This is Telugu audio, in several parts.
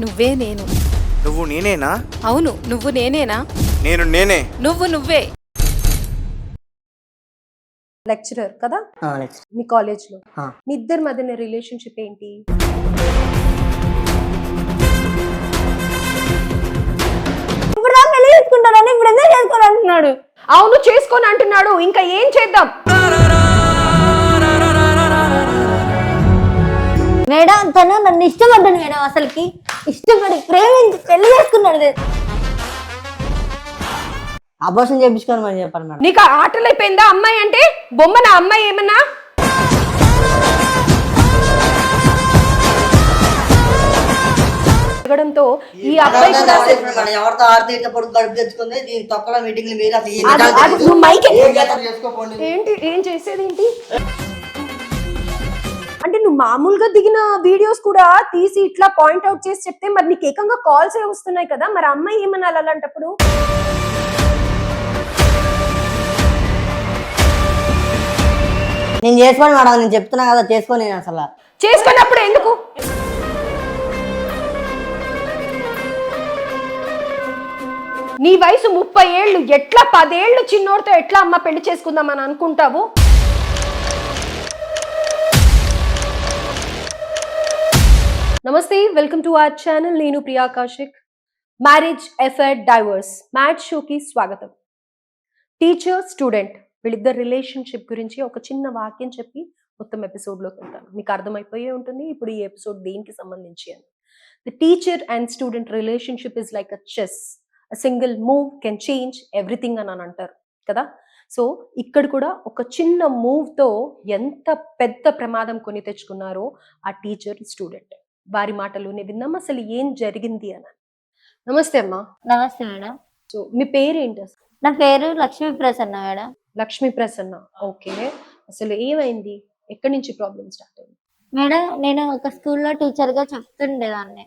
నువ్వే నేను. నువ్వు నేనేనా? అవును, నువ్వు నేనేనా? నేను నేనే. నువ్వు నువ్వే. లెక్చరర్ కదా మీ కాలేజ్ లో. మీ ఇద్దరి మధ్యన రిలేషన్షిప్ ఏంటి? అంటున్నాడు. అవును చేసుకొని అంటున్నాడు, ఇంకా ఏం చేద్దాం? మేడం తను నన్ను ఇష్టపడ్డాను మేడం, అసలుకి ఇష్టపడి ప్రేమించి పెళ్లి చేసుకున్నాడు. అబోషన్ చేయించుకోని మరి చెప్పాను మేడం. నీకు ఆటలు అయిపోయిందా? అమ్మాయి అంటే బొమ్మన? అమ్మాయి ఏమన్నా అడగడంతో ఈ అబ్బాయి కూడా ఎవరితో ఆడితే ఇట్లా పొడుగు గడుపు తెచ్చుకుంది దీని తొక్కల మీటింగ్లు మీరు నువ్వు మైక్ ఏంటి ఏం చేసేది ఏంటి అంటే నువ్వు మామూలుగా దిగిన వీడియోస్ కూడా తీసి ఇట్లా పాయింట్ అవుట్ చేసి చెప్తే మరి నీకు ఏకంగా కాల్స్ ఏ వస్తున్నాయి కదా, మరి అమ్మాయి ఏమనాలి అలాంటప్పుడు? నేను చేసుకోని మేడం, నేను చెప్తున్నా కదా చేసుకోని. నేను అసలు చేసుకున్నప్పుడు ఎందుకు? నీ వయసు 30 ఏళ్ళు, ఎట్లా 10 ఏళ్ళు చిన్నోడితో ఎట్లా అమ్మ పెళ్లి చేసుకుందామని అనుకుంటావు? నమస్తే, వెల్కమ్ టు అవర్ ఛానల్. నేను Priya Kaushik. Marriage affair divorce match షోకి స్వాగతం. టీచర్ స్టూడెంట్ వీళ్ళిద్దరు రిలేషన్షిప్ గురించి ఒక చిన్న వాక్యం చెప్పి మొత్తం ఎపిసోడ్లోకి వెళ్తాను. మీకు అర్థమైపోయే ఉంటుంది ఇప్పుడు ఈ ఎపిసోడ్ దేనికి సంబంధించి అని. The teacher and student relationship is like a chess. A single move can change everything అని అంటారు కదా. సో ఇక్కడ కూడా ఒక చిన్న మూవ్తో ఎంత పెద్ద ప్రమాదం కొని తెచ్చుకున్నారో ఆ టీచర్ స్టూడెంట్. వారి మాటలోనే విన్నాం అసలు ఏం జరిగింది అని. నమస్తే అమ్మా. నమస్తే మేడం. సో మీ పేరేంటి అసలు? నా పేరు లక్ష్మీ ప్రసన్న మేడం. లక్ష్మీ ప్రసన్న. ఓకే, అసలు ఏమైంది? ఎక్కడి నుంచి ప్రాబ్లమ్ స్టార్ట్ అయింది? మేడం నేను ఒక స్కూల్లో టీచర్గా చెప్తుండేదాన్ని.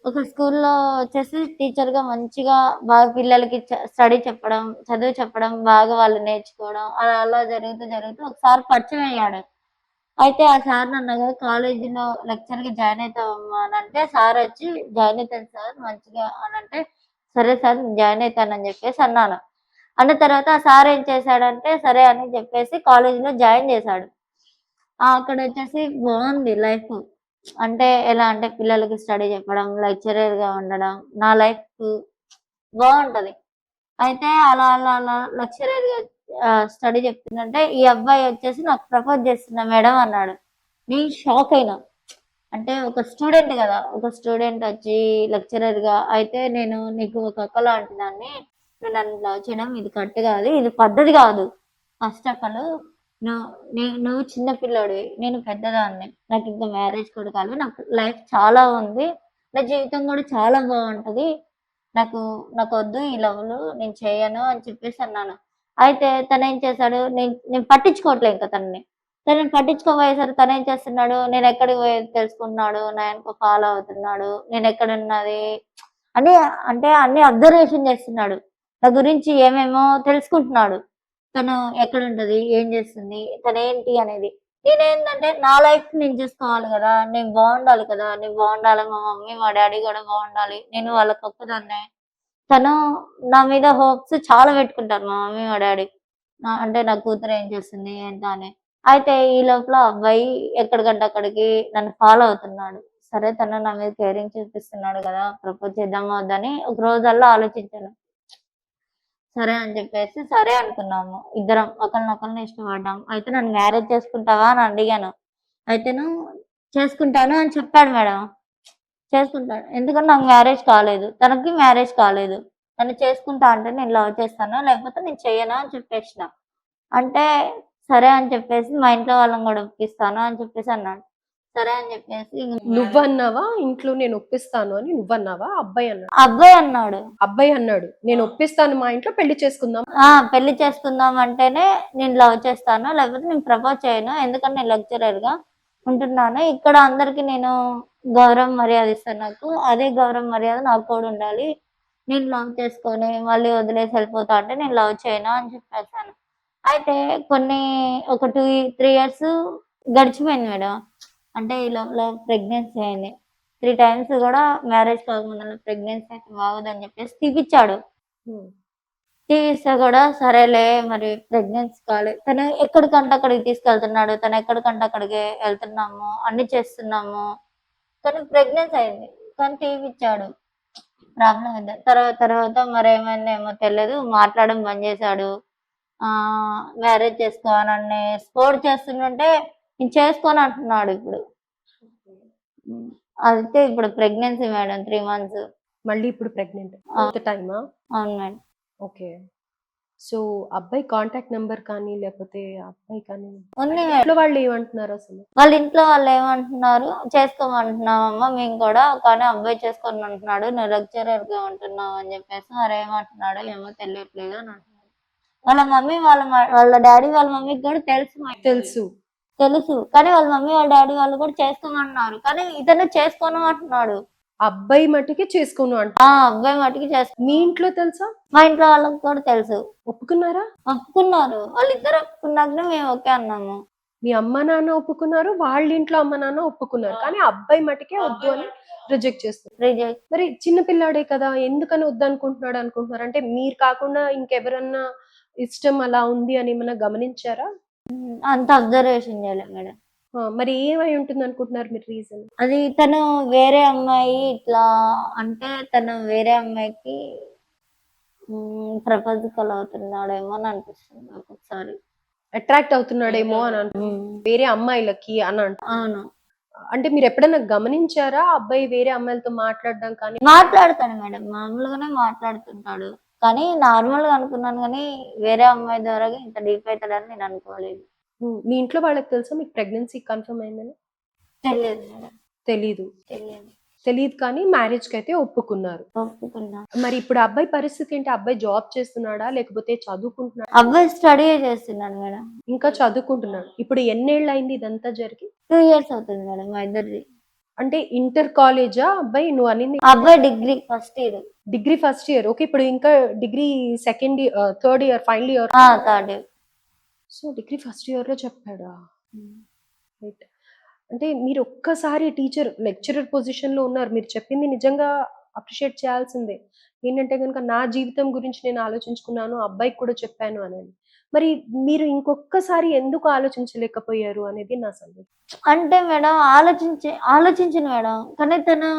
ఒక స్కూల్లో వచ్చేసి టీచర్గా మంచిగా బాగా పిల్లలకి స్టడీ చెప్పడం, చదువు చెప్పడం, బాగా వాళ్ళు నేర్చుకోవడం అలా అలా జరుగుతూ ఒకసారి పరిచయం అయ్యాడు. అయితే ఆ సార్ నన్ను కాలేజీలో లెక్చర్గా జాయిన్ అవుతావమ్మా అని అంటే, సార్ వచ్చి జాయిన్ అవుతాను సార్ మంచిగా అని అంటే, సరే సార్ జాయిన్ అవుతానని చెప్పేసి అన్నాను. అన్న తర్వాత ఆ సార్ ఏం చేశాడంటే సరే అని చెప్పేసి కాలేజీలో జాయిన్ చేశాడు. అక్కడ వచ్చేసి బాగుంది లైఫ్. అంటే ఎలా అంటే పిల్లలకి స్టడీ చెప్పడం, లెక్చరర్గా ఉండడం, నా లైఫ్ బాగుంటది. అయితే అలా అలా అలా లెక్చరర్గా స్టడీ చెప్తుందంటే ఈ అబ్బాయి వచ్చేసి నాకు ప్రపోజ్ చేస్తున్నా మేడం అన్నాడు. నేను షాక్ అయినా. అంటే ఒక స్టూడెంట్ కదా, ఒక స్టూడెంట్ వచ్చి లెక్చరర్గా అయితే నేను నీకు ఒక అక్క లాంటి దాన్ని, నువ్వు నన్ను లవ్ చేయడం ఇది కరెక్ట్ కాదు, ఇది పద్ధతి కాదు. ఫస్ట్ ఆఫ్ ఆల్ నువ్వు చిన్న పిల్లోడివి, నేను పెద్దదాన్ని, నాకు ఇంకా మ్యారేజ్ కూడా కాదు, నాకు లైఫ్ చాలా ఉంది, నా జీవితం కూడా చాలా బాగుంటుంది, నాకు నాకు వద్దు ఈ లవ్లు, నేను చేయను అని చెప్పేసి అన్నాను. అయితే తను ఏం చేశాడు, నేను పట్టించుకోవట్లేదు ఇంకా తనని పట్టించుకోబోయేసరికి తను ఏం చేస్తున్నాడు, నేను ఎక్కడికి పోయేది తెలుసుకుంటున్నాడు, నా వెనక ఫాలో అవుతున్నాడు, నేను ఎక్కడున్నది అని అంటే అన్ని అబ్జర్వేషన్ చేస్తున్నాడు, నా గురించి ఏమేమో తెలుసుకుంటున్నాడు, తను ఎక్కడుంటది, ఏం చేస్తుంది, తనేంటి అనేది. నేనేంటంటే నా లైఫ్ నేను చూసుకోవాలి కదా, నేను బాగుండాలి కదా, నేను బాగుండాలి, మా మమ్మీ మా డాడీ కూడా బాగుండాలి, నేను వాళ్ళకి ఒక్కదాన్నే. తను నా మీద హోప్స్ చాలా పెట్టుకుంటారు మా మమ్మీ మా డాడీ, అంటే నా కూతురు ఏం చేస్తుంది ఏంటో అని. అయితే ఈ లోపల అబ్బాయి ఎక్కడికంటే అక్కడికి నన్ను ఫాలో అవుతున్నాడు. సరే తను నా మీద కేరింగ్ చూపిస్తున్నాడు కదా, ప్రపోజ్ చేద్దామా వద్దని ఒక రోజల్లా ఆలోచించాను. సరే అని చెప్పేసి సరే అనుకున్నాము, ఇద్దరం ఒకరినొకరిని ఇష్టపడ్డాం. అయితే నన్ను మ్యారేజ్ చేసుకుంటావా అని అడిగాను. అయితే చేసుకుంటాను అని చెప్పాడు మేడం. చేసుకుంటాడు ఎందుకంటే నాకు మ్యారేజ్ కాలేదు, తనకి మ్యారేజ్ కాలేదు. నన్ను చేసుకుంటా అంటే నేను లవ్ చేస్తాను, లేకపోతే నేను చెయ్యను అని చెప్పేసిన. అంటే సరే అని చెప్పేసి మా ఇంట్లో వాళ్ళని కూడా ఒప్పిస్తాను అని చెప్పేసి అన్నాడు. సరే అని చెప్పేసి నువ్వన్నావా ఇంట్లో నేను ఒప్పిస్తాను అని? నువ్వన్నావా? అబ్బాయి అన్నాడు? అబ్బాయి అన్నాడు. అబ్బాయి అన్నాడు నేను ఒప్పిస్తాను, మా ఇంట్లో పెళ్లి చేసుకుందాం. పెళ్లి చేసుకుందాం అంటేనే నేను లవ్ చేస్తాను, లేకపోతే నేను ప్రపోజ్ చేయను, ఎందుకంటే నేను లెక్చరర్ గా ఉంటున్నాను ఇక్కడ, అందరికి నేను గౌరవం మర్యాద ఇస్తాను, నాకు అదే గౌరవం మర్యాద నాకు కూడా ఉండాలి, నేను లవ్ చేసుకొని మళ్ళీ వదిలేసి వెళ్ళిపోతా అంటే నేను లవ్ చేయను అని చెప్పేసాను. అయితే ఒక 2-3 years గడిచిపోయింది మేడం. అంటే ఈ లోపల ప్రెగ్నెన్సీ అయింది. 3 టైమ్స్ కూడా మ్యారేజ్ కాకముందు ప్రెగ్నెన్సీ అయితే బాగోదని చెప్పేసి తీపిచ్చాడు. తీపిస్తే కూడా సరేలే మరి ప్రెగ్నెన్సీ కాలే, తను ఎక్కడికంటే అక్కడికి తీసుకెళ్తున్నాడు, తను ఎక్కడికంటే అక్కడికి వెళ్తున్నాము, అన్ని చేస్తున్నాము, కానీ ప్రెగ్నెన్సీ అయింది కానీ తీపిచ్చాడు. ప్రాబ్లం అయింది. తర్వాత మరి ఏమైందేమో తెలియదు, మాట్లాడడం బంద్ చేశాడు. మ్యారేజ్ చేసుకోవాలని స్పోర్ట్ చేస్తుంటే నేను చేసుకోని అంటున్నాడు ఇప్పుడు. అయితే ఇప్పుడు ప్రెగ్నెన్సీ మేడం 3 months. మళ్ళీ ఇప్పుడు ప్రెగ్నెంట్ టైమా? అవును మేడం. ఓకే. సో అబ్బాయి కాంటాక్ట్ నెంబర్ కానీ లేకపోతే అబ్బాయి కానీ ఉంది మేడం. ఇంట్లో వాళ్ళు ఏమంటున్నారు అసలు? వాళ్ళ ఇంట్లో వాళ్ళు ఏమంటున్నారు, చేసుకోమంటున్నామమ్మా మేము కూడా, కానీ అబ్బాయి చేసుకొని అంటున్నాడు, నువ్వు లెక్చరర్ గా ఉంటున్నావు అని చెప్పేసి. మరి ఏమంటున్నాడో ఏమో తెలియట్లేదు అని అంటున్నాడు. వాళ్ళ మమ్మీ వాళ్ళ డాడీ వాళ్ళ మమ్మీకి కూడా తెలుసు కానీ వాళ్ళ మమ్మీ వాళ్ళ డాడీ వాళ్ళు కూడా చేసుకోమంటున్నారు, కానీ ఇతను చేసుకోను అంటున్నాడు. అబ్బాయి మట్టుకే చేసుకోను అంట. అబ్బాయి మటుకి మీ ఇంట్లో తెలుసా? మా ఇంట్లో వాళ్ళకి కూడా తెలుసు. ఒప్పుకున్నారా? ఒప్పుకున్నారు. వాళ్ళిద్దరు ఒప్పుకున్నాక మేము ఓకే అన్నాము. మీ అమ్మ నాన్న ఒప్పుకున్నారు, వాళ్ళ ఇంట్లో అమ్మ నాన్న ఒప్పుకున్నారు, కానీ అబ్బాయి మటుకే వద్దు అని రిజెక్ట్ చేస్తారు. మరి చిన్న పిల్లాడే కదా, ఎందుకని వద్దు అనుకుంటున్నారు? అంటే మీరు కాకుండా ఇంకెవరన్నా ఇష్టం అలా ఉంది అని ఏమైనా గమనించారా? అంత అబ్జర్వేషన్ చేయలేదు మేడం. మరి ఏమై ఉంటుంది అనుకుంటున్నారు మీరు రీజన్? అది తను వేరే అమ్మాయి ఇట్లా అంటే తను వేరే అమ్మాయికి ప్రపోజల్ అవుతున్నాడేమో అని అనిపిస్తుంది నాకు ఒకసారి. అట్రాక్ట్ అవుతున్నాడేమో అని అంటున్నారు వేరే అమ్మాయిలకి అని అంటారు. అవును. అంటే మీరు ఎప్పుడైనా గమనించారా అబ్బాయి వేరే అమ్మాయిలతో మాట్లాడడం కానీ? మాట్లాడతాడు మేడం, మామూలుగానే మాట్లాడుతుంటాడు, కానీ నార్మల్ గా అనుకున్నాను, కానీ వేరే అమ్మాయి ద్వారా ఇంత డీప్ అవుతాడని నేను అనుకోలేదు. మీ ఇంట్లో వాళ్ళకి తెలుసా మీకు ప్రెగ్నెన్సీ కన్ఫర్మ్ అయిందని? తెలియదు మేడం. తెలియదు కానీ మ్యారేజ్ కి అయితే ఒప్పుకున్నారు. మరి ఇప్పుడు అబ్బాయి పరిస్థితి ఏంటి? అబ్బాయి జాబ్ చేస్తున్నాడా లేకపోతే చదువుకుంటున్నాడా? అబ్బాయి స్టడీ చేస్తున్నాడు మేడం. ఇంకా చదువుకుంటున్నాడు. ఇప్పుడు ఎన్నేళ్ళు అయింది ఇదంతా జరిగి? 2 years అవుతుంది మేడం మా ఇద్దరిది. అంటే ఇంటర్ కాలేజా అబ్బాయి? నువ్వు అనింది అబ్బాయి డిగ్రీ ఫస్ట్ ఇయర్. ఓకే. ఇప్పుడు ఇంకా degree second year, third year, final year. Third year. So degree first year లో చెప్పాడా? రైట్. అంటే మీరు ఒక్కసారి లెక్చరర్ పొజిషన్ లో ఉన్నారు, మీరు చెప్పింది నిజంగా అప్రిషియేట్ చేయాల్సిందే. ఏంటంటే కనుక నా జీవితం గురించి నేను ఆలోచించుకున్నాను, అబ్బాయికి కూడా చెప్పాను అనేది. మరి మీరు ఇంకొకసారి ఎందుకు ఆలోచించలేకపోయారు అనేది నా సందేహం. అంటే మేడం ఆలోచించిన మేడం, కానీ తను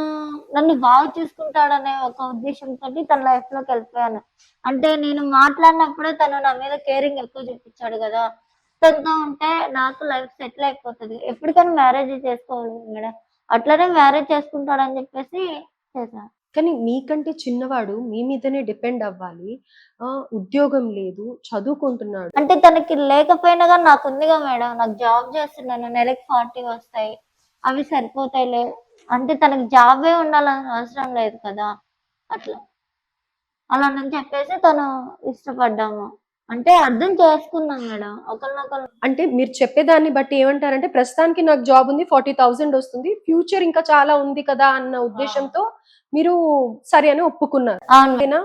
నన్ను బాగా చూసుకుంటాడనే ఒక ఉద్దేశంతో తన లైఫ్ లోకి వెళ్ళిపోయాను. అంటే నేను మాట్లాడినప్పుడే తను నా మీద కేరింగ్ ఎక్కువ చూపించాడు కదా, తనతో ఉంటే నాకు లైఫ్ సెటిల్ అయిపోతుంది, ఎప్పటికైనా మ్యారేజ్ చేసుకోవాలి మేడం, అట్లనే మ్యారేజ్ చేసుకుంటాడని చెప్పేసి చేశాను. కానీ మీకంటే చిన్నవాడు, మీ మీదనే డిపెండ్ అవ్వాలి, ఉద్యోగం లేదు, చదువుకుంటున్నాడు. అంటే తనకి లేకపోయినా కానీ నాకు ఉందిగా మేడం, నాకు జాబ్ చేస్తున్నాను, నెలకి 40 వస్తాయి, అవి సరిపోతాయిలే. అంటే తనకి జాబే ఉండాలని అవసరం లేదు కదా, అలా అని చెప్పేసి తను ఇష్టపడ్డాము. అంటే అర్థం చేసుకున్నాం మేడం ఒకరినొకరు. అంటే మీరు చెప్పేదాన్ని బట్టి ఏమంటారంటే ప్రస్తుతానికి నాకు జాబ్ ఉంది, 40,000 వస్తుంది, ఫ్యూచర్ ఇంకా చాలా ఉంది కదా అన్న ఉద్దేశంతో మీరు సరే అని ఒప్పుకున్నారు. అవునా?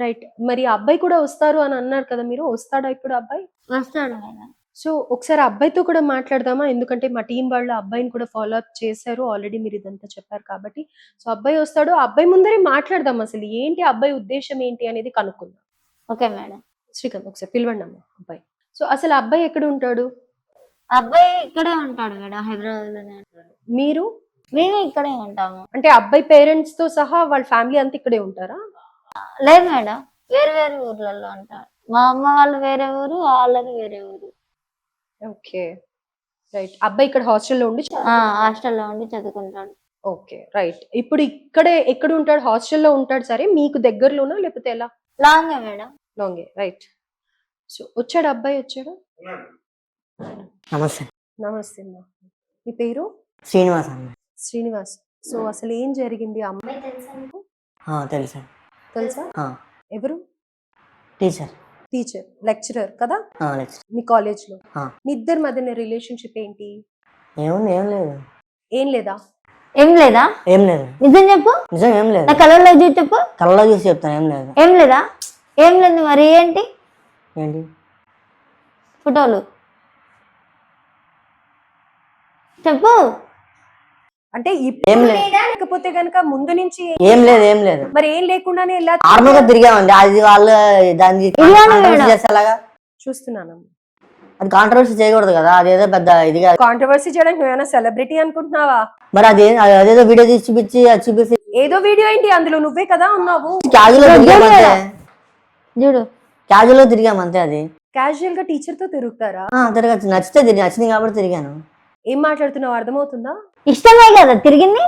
రైట్. మరి అబ్బాయి కూడా వస్తారు అని అన్నారు కదా, మీరు వస్తాడా ఇప్పుడు అబ్బాయి? వస్తాడు మేడం. సో ఒకసారి అబ్బాయితో కూడా మాట్లాడదామా? ఎందుకంటే మా టీం వాళ్ళు అబ్బాయిని కూడా ఫాలో అప్ చేశారు ఆల్రెడీ, మీరు ఇదంతా చెప్పారు కాబట్టి. సో అబ్బాయి వస్తాడు, అబ్బాయి ముందరే మాట్లాడదాం, అసలు ఏంటి అబ్బాయి ఉద్దేశం ఏంటి అనేది కనుక్కుందాం. Okay madam. శ్రీకాంత్ ఒకసారి పిలవండి అమ్మ అబ్బాయి. సో అసలు అబ్బాయి ఎక్కడ ఉంటాడు? అబ్బాయి ఇక్కడే ఉంటాడు మేడం, హైదరాబాద్ లోనే ఉంటాడు. మేము ఇక్కడే ఉంటాము. అంటే అబ్బాయి పేరెంట్స్ తో సహా వాళ్ళ ఫ్యామిలీ అంతా ఇక్కడే ఉంటారా? లేదు మేడం, వేరే వేరే ఊర్లలో ఉంటారు. మా అమ్మ వాళ్ళు వేరే ఊరు, వాళ్ళది వేరే ఊరు. Okay right. అబ్బాయి ఇక్కడ హాస్టల్లో ఉండి చదువుకుంటాడు. Okay right. ఇప్పుడు ఇక్కడే ఎక్కడ ఉంటాడు? హాస్టల్లో ఉంటాడు. సరే, మీకు దగ్గరలోనా లేకపోతే ఎలా? లాంగే మేడం. లాంగే. రైట్. సో వచ్చాడు అబ్బాయి, వచ్చాడు. నమస్తే. నమస్తే అమ్మా. మీ పేరు? శ్రీనివాస్ అన్న. శ్రీనివాస్. సో అసలు ఏం జరిగింది? అమ్మాయి తెలుసా? ఎవరు? టీచర్, లెక్చరర్ కదా మీ కాలేజ్ లో. మీ ఇద్దరి మధ్య రిలేషన్షిప్ ఏంటి? ఏం లేదా? నిజం చెప్పు. నిజం ఏం లేదు. కళ్ళలో చూసి చెప్పు. కళ్ళలో చూసి చెప్తాను. ఏం లేదు. ఏం లేదు. మరి ఏంటి? ఫోటోలు చెప్పు. అంటే ఏం ఇప్పుడు లేదు. లేకపోతే గనక ముందు నుంచి ఏం లేదు మరి ఏం లేకుండానే ఇలా నార్మల్ గా తిరిగామండి. అది వాళ్ళు దాన్ని controversy చేసేలాగా చూస్తున్నాను. అది కాంట్రవర్సీ చేయకూడదు కదా, అదేదో పెద్ద ఇది కాదు. కాంట్రవర్సీ చేయడానికి నువ్వేమైనా సెలబ్రిటీ అనుకుంటున్నావా? మరి అదేదో వీడియో తీసి చూపించి ఏదో వీడియో ఏంటి, అందులో నువ్వే కదా ఉన్నావు. క్యాజువల్ గా తిరిగామంతే, చూడు క్యాజువల్ గా తిరిగామంతే. అది క్యాజువల్ గా టీచర్ తో తిరుగుతారా? తిరగచ్చు, నచ్చింది కాబట్టి తిరిగాను. ఏం మాట్లాడుతున్నావు అర్థమవుతుందా? ఇష్టమే కదా తిరిగింది,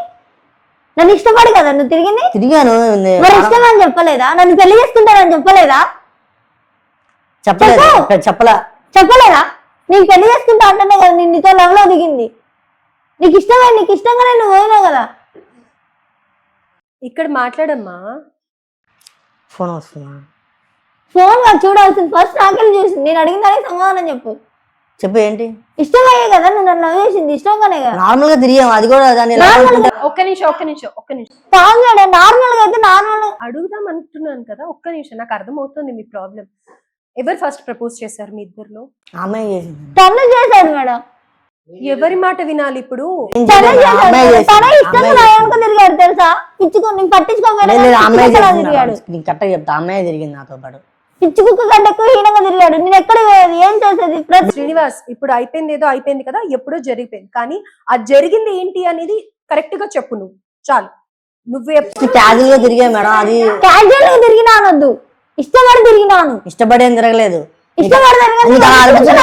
నన్ను ఇష్టపడి కదా నువ్వు తిరిగాను. మరి ఇష్టం అని చెప్పలేదా? నన్ను పెళ్లి చేసుకుంటానని చెప్పలేదా? చెప్పలేదా? నీకు పెళ్లి చేసుకుంటా అంటేనే కదా నేను నీతో లవ్ లో దిగింది. నీకు ఇష్టంగానే నువ్వు పోయినావు కదా. ఇక్కడ మాట్లాడమ్మా. ఫోన్ వస్తున్నా, ఫోన్ గా చూడాల్సింది ఫస్ట్ నాకెళ్ళి చూసింది. నేను అడిగిన దానికి సమాధానం చెప్పు. ఏంటి? ఇష్టమయ్యే కదా నువ్వు నన్ను లవ్ చేసింది, ఇష్టంగానే కదా. నార్మల్ గా తిరిగాము, అది కూడా దాన్ని ఒక్క నిమిషం నార్మల్ గా అయితే నార్మల్ అడుగుదాం అనుకుంటున్నాను కదా. ఒక్క నిమిషం, నాకు అర్థమవుతుంది మీ ప్రాబ్లం. ఎవరు ఫస్ట్ ప్రపోజ్ చేశారు మీ ఇద్దరులో? అమ్మాయి చేసింది. తను చేశాడు మేడం. ఎవరి మాట వినాలి ఇప్పుడు? తనే ఇష్టంగా నా వెనక తిరిగాడు తెలుసా, పిచ్చుకొని పట్టించుకోగలడు. కరెక్ట్గా చెప్తా, అమ్మాయి తిరిగింది నాతో పాటు. పిచ్చి కుక్క కంటే ఎక్కువ హీనంగా తిరిగాడు. నేను ఎక్కడ ఏం చేసేది? శ్రీనివాస్, ఇప్పుడు అయిపోయింది, ఏదో అయిపోయింది కదా, ఎప్పుడో జరిగిపోయింది. కానీ ఆ జరిగింది ఏంటి అనేది కరెక్ట్ గా చెప్పు నువ్వు. చాలు, నువ్వే క్యాజువల్ గా తిరిగా మేడం. అది క్యాజువల్ గా తిరిగినా అనొద్దు, ఇష్టపడి తిరిగినాను. ఇష్టపడి ఏం తిరగలేదు. ఇష్టపడి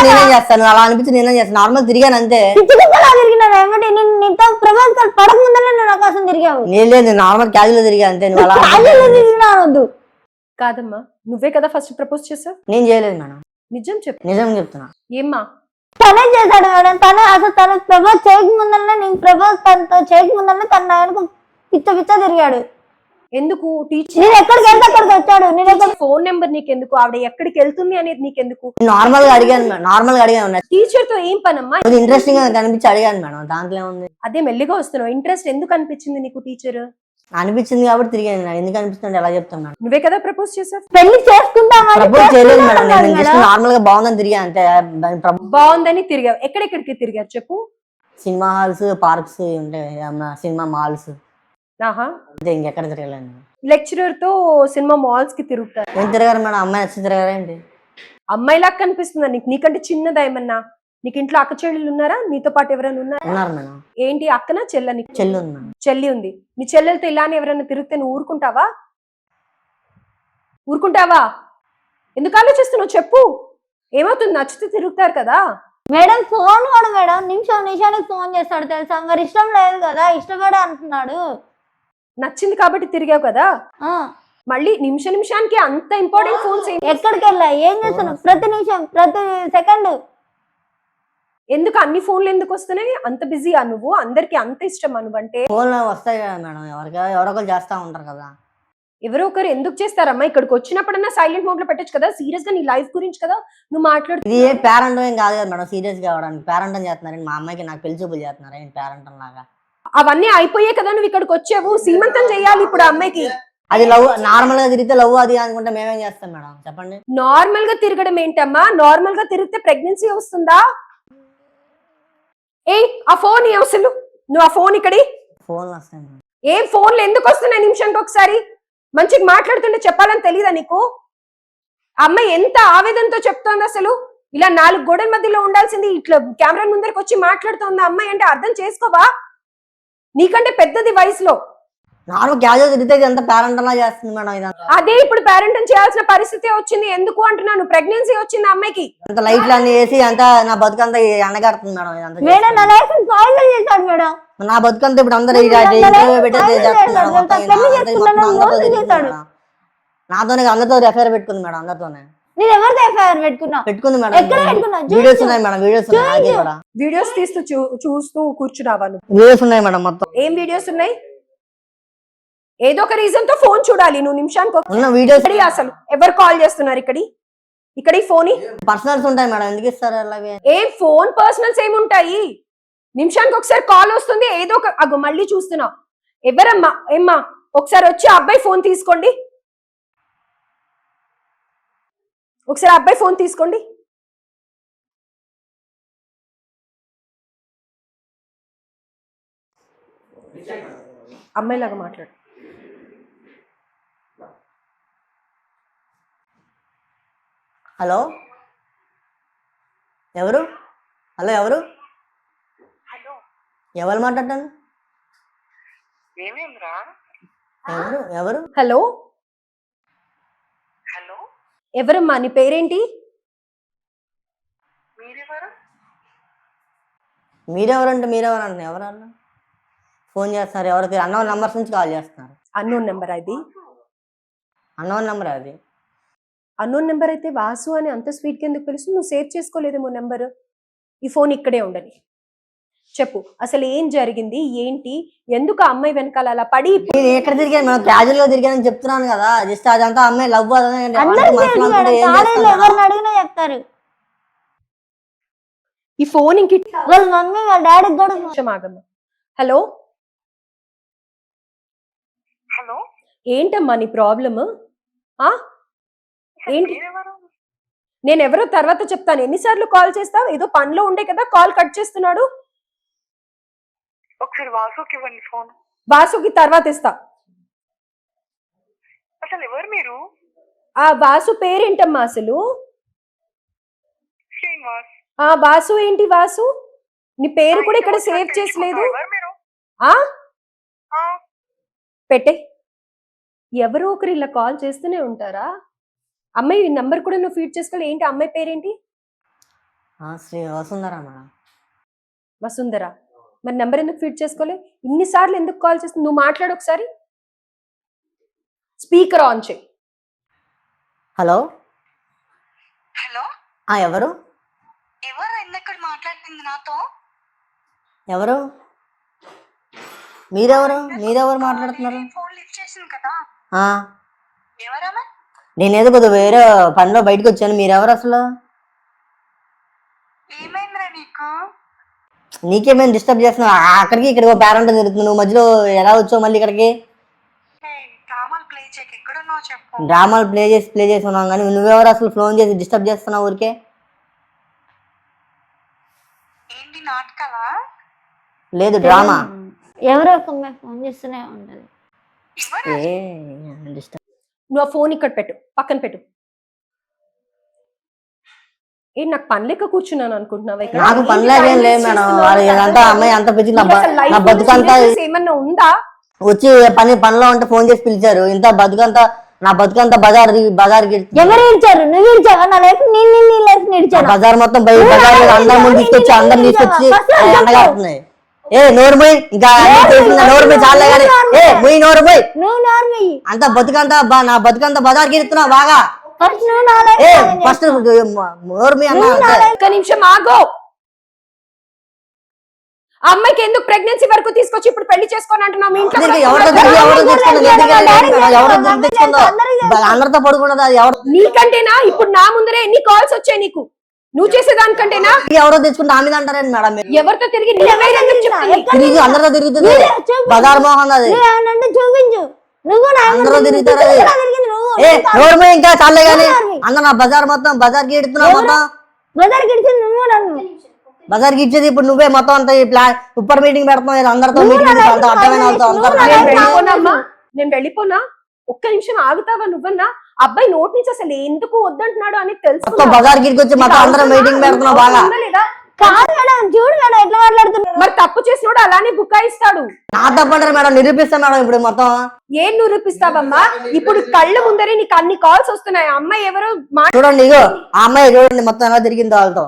నేనే చేస్తాను, అలా అనిపించి నేనే చేస్తాను. నార్మల్ తిరిగాను అంతే. పిచ్చి కుక్కలా తిరిగినాను. ఏమంటే నీతో ప్రభాస్ పడక ముందరే నేను ఆకాశం తిరిగావు. లేదు, నార్మల్ క్యాజువల్ తిరిగా అంతే. నువ్వు అలా క్యాజువల్ గా తిరిగినా అనొద్దు. కాదమ్మా, నువ్వే కదా ఫస్ట్ ప్రపోజ్ చేసావు. నేను చేయలేదు మేడం, నిజం చెప్పు. నిజం చెప్తున్నా. ఏమ్మా? తనే చేశాడు మేడం. తను ప్రపోజ్ చేయక ముందరనే, నేను ప్రపోజ్ తనతో చేయక ముందరనే తన నాకు పిచ్చ తిరిగాడు. ఎందుకు? టీచర్ నేను ఎక్కడికి వెళ్తే అక్కడికి వచ్చాడు. నేను ఫోన్ నెంబర్ నీకెందుకు? ఆవిడ ఎక్కడికి వెళ్తుంది అనేది నీకెందుకు? నార్మల్ గా అడిగాను. టీచర్ తో ఏం పనమ్మా? ఇంట్రెస్టింగ్ గా కనిపించి అడిగాను మేడం, దాంట్లో ఏముంది? అదే మెల్లిగా వస్తున్నావు. ఇంట్రెస్ట్ ఎందుకు అనిపించింది నీకు టీచర్? అనిపించింది కాబట్టి తిరిగాను. ఎందుకు అనిపిస్తుంది ఎలా చెప్తాను మేడం? నువ్వే కదా ప్రపోజ్ చేసావు. పెళ్లి చేసుకుంటామని ప్రపోజ్ చేయలేదు మేడం, నేను జస్ట్ నార్మల్ గా బాగుందని తిరిగా అంతే. బాగుందని తిరిగావు. ఎక్కడెక్కడికి తిరిగారు చెప్పు? సినిమా హాల్స్, పార్క్స్ ఉంటాయి, సినిమా మాల్స్. ఆహా, అంతే, ఇంకెక్కడ తిరగలేదు. లెక్చరర్ తో సినిమా మాల్స్ కి తిరుగుతారు. ఏం తిరగారు మేడం? అమ్మాయి నచ్చి తిరగారేంటి? అమ్మాయిలా కనిపిస్తుందా నీకు? నీకంటే చిన్నదా ఏమన్నా? నీకు ఇంట్లో అక్క చెల్లెలు ఉన్నారా? నీతో పాటు ఎవరైనా ఉన్నారా? ఉన్నారు మేడం. ఏంటి, అక్కనా చెల్ల? నీకు చెల్లి ఉంది మేడం. చెల్లి ఉంది. నీ చెల్లెలతో ఇలానే ఎవరైనా తిరిగితే నువ్వు ఊరుకుంటావా? ఎందుకు ఆలోచిస్తున్నావు చెప్పు? ఏమవుతుంది? నచ్చితే తిరుగుతారు కదా మేడం. ఫోన్ కూడా మేడం నిమిషానికి ఫోన్ చేస్తాడు తెలుసా. మరి ఇష్టం లేదు కదా, ఇష్టపడే అంటున్నాడు. నచ్చింది కాబట్టి తిరిగావు కదా. మళ్ళీ నిమిషానికి అంత ఇంపార్టెంట్ ఫోన్స్ ఎక్కడికి వెళ్ళా, ఏం చేస్తున్నావు? ప్రతి నిమిషం, ప్రతి సెకండ్. ఎందుకు అన్ని ఫోన్లు ఎందుకు వస్తున్నాయి? అంత బిజీయా నువ్వు? అందరికి అంత ఇష్టమా నువ్వంటే? ఫోన్లో వస్తాయి కదా మేడం, ఎవరొకరు చేస్తా ఉంటారు కదా. ఎవరో ఒకరు ఎందుకు చేస్తారమ్మా? ఇక్కడికి వచ్చినప్పుడన్నా సైలెంట్ మోడ్ లో పెట్టచ్చు కదా. సీరియస్ గా నీ లైఫ్ గురించి కదా నువ్వు మాట్లాడు. ఇది ఏ పేరెంట్ ఏం కాదు కదా మేడం, సీరియస్ గా అవడానికి. పేరెంట్ చేస్తున్నారని మా అమ్మాయికి నాకు పెళ్లి చూపులు చేస్తున్నారా పేరెంట్ లాగా? అవన్నీ అయిపోయే కదా నువ్వు ఇక్కడికి వచ్చావు. సీమంతం చేయాలి ఇప్పుడు అమ్మాయికి. అది లవ్, నార్మల్ గా తిరిగితే లవ్ అది అనుకుంటే మేమేం చేస్తాం మేడం చెప్పండి? నార్మల్ గా తిరగడం ఏంటమ్మా? నార్మల్ గా తిరిగితే ప్రెగ్నెన్సీ వస్తుందా? ఆ ఫోన్ అసలు నువ్వు ఆ ఫోన్ ఇక్కడి ఫోన్లు వస్తాయి మేడం. ఏం ఫోన్లు ఎందుకు వస్తున్నాయి? నిమిషానికి ఒకసారి మంచిగా మాట్లాడుతుంటే చెప్పాలని తెలీదా నీకు? అమ్మాయి ఎంత ఆవేదనతో చెప్తోంది అసలు. ఇలా 4 గోడల మధ్యలో ఉండాల్సింది ఇట్లా కెమెరా ముందరికి వచ్చి మాట్లాడుతోంది అమ్మాయి అంటే అర్థం చేసుకోవా? నీకంటే పెద్దది వయసులో. నార్మల్ క్యాజువల్ తిరిగితే ఎంత పేరెంట్ అలా చేస్తుంది మేడం ఇదంతా. అదే ఇప్పుడు పేరెంట్ చేయాల్సిన పరిస్థితి వచ్చింది. ఎందుకు అంటున్నాను? ప్రెగ్నెన్సీ వచ్చింది అమ్మాయికి. అంత లైట్లు అన్ని వేసి అంత నా బతుకంతా ఎండగడుతుంది మేడం ఇదంతా. మేడం నా లైఫ్ స్పాయిల్ చేశాడు మేడం. నా బతుకంతా ఇప్పుడు అందరూ నాతోనే అందరితో ఎఫ్ఐఆర్ పెట్టుకుంది మేడం. అందరితోనే నేను ఎవరితో ఎఫ్ఐఆర్ పెట్టుకుంది మేడం. ఎక్కడ పెట్టుకున్నా? వీడియోస్ ఉన్నాయి మేడం, వీడియోస్ ఉన్నాయి కూడా. వీడియోస్ తీస్తూ చూస్తూ కూర్చున్నావా నువ్వు? వీడియోస్ ఉన్నాయి మేడం మొత్తం. ఏం వీడియోస్ ఉన్నాయి? ఏదో ఒక రీజన్ తో ఫోన్ చూడాలి నువ్వు. నిమిషానికి ఉన్న వీడియోస్ అసలు ఎవరు కాల్ చేస్తున్నారు ఇక్కడ ఈ ఫోన్ పర్సనల్స్ ఉంటాయి మేడం, ఎందుకు ఇస్తారు అలాగే? ఏం ఫోన్ పర్సనల్స్ ఏముంటాయి? నిమిషానికి ఒకసారి కాల్ వస్తుంది, ఏదో ఒక అగో మళ్ళీ చూస్తున్నావు. ఎవరమ్మా? ఏమ్మా ఒకసారి వచ్చి అబ్బాయి ఫోన్ తీసుకోండి. ఒకసారి అబ్బాయి ఫోన్ తీసుకోండి. అమ్మాయిలాగా మాట్లాడు. హలో ఎవరు? హలో ఎవరు? హలో ఎవరు మాట్లాడతాను? ఏమేంద్రా? ఎవరు ఎవరు? హలో, హలో ఎవరమ్మా నీ పేరేంటి? మీరెవరు? మీరెవరంటే ఎవరన్నా ఫోన్ చేస్తున్నారు? ఎవరికి అన్నోన్ నంబర్స్ నుంచి కాల్ చేస్తున్నారు. అన్నోన్ నెంబర్ అది? అన్నోన్ నెంబర్ అది. అన్నోన్ నెంబర్ అయితే వాసు అని అంత స్వీట్గా ఎందుకు పిలుస్తుంది? నువ్వు సేవ్ చేసుకోలేదేమో నెంబర్. ఈ ఫోన్ ఇక్కడే ఉండని. చెప్పు అసలు ఏం జరిగింది, ఏంటి, ఎందుకు ఆ అమ్మాయి వెనకాల అలా పడి? నేను ఎక్కడ తిరిగాను మేడం? క్యాజువల్ గా తిరిగానని చెప్తున్నాను కదా. జస్ట్ అదంతా అమ్మాయి లవ్ కాలేజీలో ఎవరిని అడిగినా చెప్తారు. ఈ ఫోన్ ఇంక వాళ్ళ మమ్మీ వాళ్ళ డాడీకి కూడా ఆగమ్మా. హలో, హలో ఏంటమ్మా నీ ప్రాబ్లమ్? ఏంటి? మీరెవరు? నేను ఎవరో తర్వాత చెప్తాను. ఎన్నిసార్లు కాల్ చేస్తావు? ఏదో పనిలో ఉండే కదా కాల్ కట్ చేస్తున్నాడు. ఒకసారి వాసుకి ఇవ్వండి ఫోన్. వాసుకి తర్వాత ఇస్తా. అసలు ఎవరు మీరు? ఆ వాసు పేరేంటమ్మా అసలు? శ్రీనివాస్. ఆ వాసు ఏంటి వాసు? నీ పేరు కూడా ఇక్కడ సేవ్ చేసలేదు. ఎవరు మీరు? ఆ ఆ, పెట్టే. ఎవరో ఒకరు ఇలా కాల్ చేస్తూనే ఉంటారా? అమ్మాయి నంబర్ కూడా నువ్వు ఫీడ్ చేసుకోవాలి. ఏంటి అమ్మాయి పేరేంటి? శ్రీ వసుంధర మేడం. వసుంధర. మరి నెంబర్ ఎందుకు ఫీడ్ చేసుకోలే? ఇన్నిసార్లు ఎందుకు కాల్ చేస్తుంది? నువ్వు మాట్లాడు ఒకసారి. స్పీకర్ ఆన్ చేయి. హలో హలో ఎవరు? ఎవరు ఇందక్కడ మాట్లాడుతుంది నాతో? ఎవరు? మీరెవరు మాట్లాడుతున్నారు? ఫోన్ లిఫ్ట్ చేసింది కదా. ఎవరమ్మా? నేనేదో కొద్దిగా వేరే పనిలో బయటకు వచ్చాను. మీరెవరు అసలు? ఏమైందిరా నీకు? నీకేమైనా డిస్టర్బ్ చేస్తున్నావు? అక్కడికి ఇక్కడికి పేరెంట్ తిరుగుతుంది. నువ్వు మధ్యలో ఎలా వచ్చావు మళ్ళీ ఇక్కడికి? డ్రామాలు ప్లే చేయక ఎక్కడున్నావు చెప్పు. డ్రామాలు ప్లే చేసి ఉన్నాం కానీ నువ్వెవరు అసలు ఫోన్ చేసి డిస్టర్బ్ చేస్తున్నావు ఊరికే? ఏంటి నాటకాలా? లేదు డ్రామా. ఎవరో ఒక అమ్మాయి ఫోన్ చేస్తూనే ఉంటది. డిస్టర్బ్. నువ్వు ఆ ఫోన్ ఇక్కడ పెట్టు, పక్కన పెట్టు. ఏంటి నాకు పని లెక్క కూర్చున్నాను అనుకుంటున్నావా? ఇక్కడ నాకు పనిలాగేం లేదు మేడం. అంతా అమ్మాయి అంత పిచ్చి నా బతుకంతా ఏమన్నా ఉందా? వచ్చి పనిలో ఉంటే ఫోన్ చేసి పిలిచారు. ఇంత నా బతుకంతా బజార్ ఎవరు ఇచ్చారు? నువ్వు ఇచ్చావా? నా లైఫ్ నీ లైఫ్ ఇచ్చాను. బజార్ మొత్తం బజార్ అందరం తీసుకొచ్చి అండగాడుతున్నాయి. నోరు పోయి ఇంకా నోరు పోయి చాలా కానీ నోరు పోయి నువ్వు నార్మల్ అంత బతుకంతా నా బతుకంతా బజార్కి ఇస్తున్నావు బాగా. ఫస్ట్ నోరు పోయి అన్న. ఒక్క నిమిషం ఆగో. ఆ అమ్మాయికి ఎందుకు ప్రెగ్నెన్సీ వరకు తీసుకొచ్చి ఇప్పుడు పెళ్లి చేసుకోని అంటున్నావు? మీ ఇంట్లో అందరితో పడుకున్నదా? నీకంటేనా? ఇప్పుడు నా ముందరే ఎన్ని కాల్స్ వచ్చాయి నీకు? నువ్వు చేసేదానికంటేనా? ఎవరో తెచ్చుకుంటే ఆమె అంటారండి మేడం. ఎవరితో తిరిగి తిరిగి అందరితో తిరుగుతుంది బజార్ మోహన్. అది చూపించు. నువ్వు అందరూ తిరుగుతారు. నోరు ఇంకా చాలే గానీ అందరు నా బజార్ మొత్తం బజార్కి ఎడుతున్నావు. మొత్తం బజార్కి ఇచ్చింది నువ్వు. నన్ను బజార్కి ఇచ్చేది ఇప్పుడు నువ్వే. మొత్తం అంతా సూపర్ మీటింగ్ పెడతాం అందరితో. నేను వెళ్ళిపోనా? ఒక్క నిమిషం ఆగుతావా నువ్వన్నా? అబ్బాయి నోటి నుంచి అసలు ఎందుకు వద్దంటున్నాడు అని తెలుసు. బజార్కి వచ్చి మొత్తం అందరం మీటింగ్ పెడుతున్నావు బాగా. కాదు మేడం, చూడు మేడం ఎట్లా మాట్లాడుతున్నా. మరి తప్పు చేసినోడు అలానే బుకాయిస్తాడు. నా తప్పంటారు మేడం. నిరూపిస్తా మేడం ఇప్పుడు మొత్తం. ఏం నిరూపిస్తావమ్మా? ఇప్పుడు కళ్ళ ముందరే నీకు అన్ని కాల్స్ వస్తున్నాయి. అమ్మాయి ఎవరు చూడండి, ఇగో ఆ అమ్మాయి చూడండి మొత్తం ఎలా తిరిగింది వాళ్ళతో.